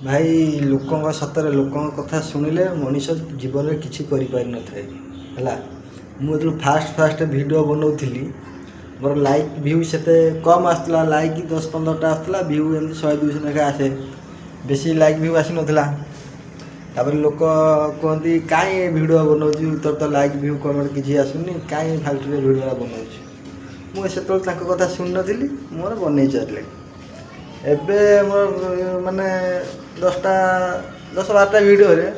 ଭାଇ ଲୋକଙ୍କ ସତରେ ଲୋକଙ୍କ କଥା ଶୁଣିଲେ ମଣିଷ ଜୀବନରେ କିଛି କରିପାରିନଥାଏ ହେଲା। ମୁଁ ଯେତେବେଳେ ଫାଷ୍ଟ ଭିଡ଼ିଓ ବନାଉଥିଲି ମୋର ଲାଇକ୍ ଭ୍ୟୁ ସେତେ କମ୍ ଆସୁଥିଲା। ଲାଇକ୍ 10-15ଟା ଆସୁଥିଲା, ଭ୍ୟୁ ଏମିତି 100-200 ଲେଖା ଆସେ, ବେଶୀ ଲାଇକ୍ ଭ୍ୟୁ ଆସିନଥିଲା। ତାପରେ ଲୋକ କୁହନ୍ତି କାହିଁ ଏ ଭିଡ଼ିଓ ବନାଉଛୁ, ତୋର ତ ଲାଇକ୍ ଭ୍ୟୁ କମେଣ୍ଟ କିଛି ଆସୁନି, କାହିଁ ଫାଲତୁରେ ଭିଡ଼ିଓଟା ବନାଉଛୁ। ମୁଁ ସେତେବେଳେ ତାଙ୍କ କଥା ଶୁଣିନଥିଲି, ମୋର ବନେଇ ଚାଲିଲି। ଏବେ ମୋର ମାନେ 10-12ଟା ଭିଡ଼ିଓରେ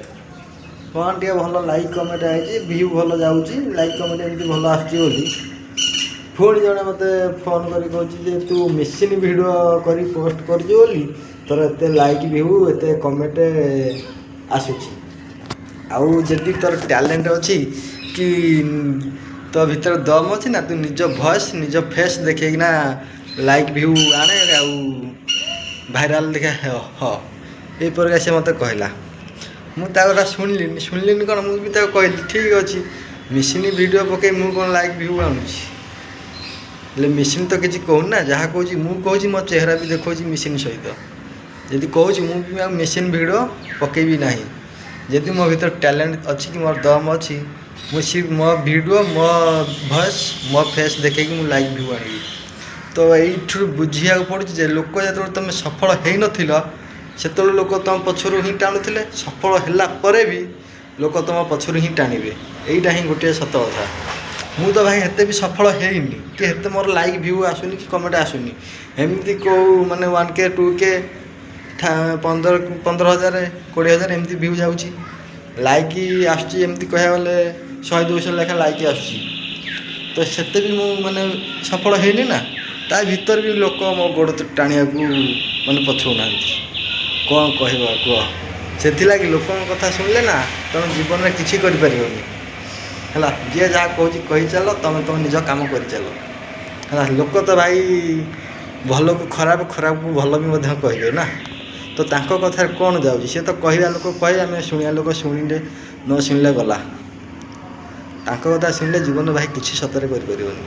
କ'ଣ ଟିକେ ଭଲ ଲାଇକ୍ କମେଣ୍ଟ ଆଇଛି, ଭ୍ୟୁ ଭଲ ଯାଉଛି, ଲାଇକ୍ କମେଣ୍ଟ ଏମିତି ଭଲ ଆସୁଛି ବୋଲି ପୁଣି ଜଣେ ମୋତେ ଫୋନ୍ କରି କହୁଛି ଯେ ତୁ ମେସିନ୍ ଭିଡ଼ିଓ କରି ପୋଷ୍ଟ କରୁଛୁ ବୋଲି ତୋର ଏତେ ଲାଇକ୍ ଭ୍ୟୁ ଏତେ କମେଣ୍ଟ ଆସୁଛି। ଆଉ ଯଦି ତୋର ଟ୍ୟାଲେଣ୍ଟ ଅଛି କି ତୋ ଭିତରେ ଦମ୍ ଅଛି ନା, ତୁ ନିଜ ଭଏସ୍ ନିଜ ଫେସ୍ ଦେଖେଇକିନା ଲାଇକ୍ ଭ୍ୟୁ ଆଣେ ଆଉ ଭାଇରାଲ୍ ଦେଖା ଏଇ ପ୍ରକାର ସେ ମୋତେ କହିଲା। ମୁଁ ତା କଥା ଶୁଣିଲିନି କ'ଣ, ମୁଁ ବି ତାକୁ କହିଲି ଠିକ୍ ଅଛି, ମେସିନ୍ ଭିଡ଼ିଓ ପକେଇ ମୁଁ କ'ଣ ଲାଇକ୍ ଭ୍ୟୁ ଆଣୁଛି। ହେଲେ ମେସିନ୍ ତ କିଛି କହୁନି ନା, ଯାହା କହୁଛି ମୁଁ କହୁଛି, ମୋ ଚେହେରା ବି ଦେଖାଉଛି ମେସିନ୍ ସହିତ। ଯଦି କହୁଛି ମୁଁ ବି ଆଉ ମେସିନ୍ ଭିଡ଼ିଓ ପକେଇବି ନାହିଁ। ଯଦି ମୋ ଭିତରେ ଟ୍ୟାଲେଣ୍ଟ ଅଛି କି ମୋର ଦମ୍ ଅଛି, ମୁଁ ମୋ ଭିଡ଼ିଓ ମୋ ଭଏସ୍ ମୋ ଫେସ୍ ଦେଖେଇକି ମୁଁ ଲାଇକ୍ ଭ୍ୟୁ ଆଣିବି। ତ ଏଇଠୁ ବୁଝିବାକୁ ପଡ଼ୁଛି ଯେ ଲୋକ ଯେତେବେଳେ ତୁମେ ସଫଳ ହେଇନଥିଲ ସେତେବେଳେ ଲୋକ ତୁମ ପଛରୁ ହିଁ ଟାଣୁଥିଲେ, ସଫଳ ହେଲା ପରେ ବି ଲୋକ ତୁମ ପଛରୁ ହିଁ ଟାଣିବେ। ଏଇଟା ହିଁ ଗୋଟିଏ ସତ କଥା। ମୁଁ ତ ଭାଇ ଏତେ ବି ସଫଳ ହେଇନି କି ଏତେ ମୋର ଲାଇକ୍ ଭ୍ୟୁ ଆସୁନି କି କମେଣ୍ଟ ଆସୁନି। ଏମିତି କେଉଁ ମାନେ 1K 2K 15,000 20,000 ଏମିତି ଭ୍ୟୁ ଯାଉଛି। ଲାଇକ୍ ଆସୁଛି ଏମିତି କହିବାକୁ ଗଲେ 100-200 ଲେଖା ଲାଇକ୍ ଆସୁଛି। ତ ସେତେ ବି ମୁଁ ମାନେ ସଫଳ ହେଇନି ନା, ତା ଭିତରେ ବି ଲୋକ ମୋ ଗୋଡ଼ ଟାଣିବାକୁ ମାନେ ପଛଉନାହାନ୍ତି। କ'ଣ କହିବ କୁହ। ସେଥିଲାଗି ଲୋକଙ୍କ କଥା ଶୁଣିଲେ ନା ତୁମେ ଜୀବନରେ କିଛି କରିପାରିବନି ହେଲା। ଯିଏ ଯାହା କହୁଛି କହିଚାଲ, ତୁମେ ତୁମ ନିଜ କାମ କରିଚାଲ ହେଲା। ଲୋକ ତ ଭାଇ ଭଲକୁ ଖରାପ, ଖରାପକୁ ଭଲ ବି ମଧ୍ୟ କହିବେ ନା। ତ ତାଙ୍କ କଥାରେ କ'ଣ ଯାଉଛି, ସେ ତ କହିବା ଲୋକ କହେ, ଆମେ ଶୁଣିବା ଲୋକ ଶୁଣିଲେ ନ ଶୁଣିଲେ ଗଲା। ତାଙ୍କ କଥା ଶୁଣିଲେ ଜୀବନ ଭାଇ କିଛି ସତରେ କରିପାରିବନି।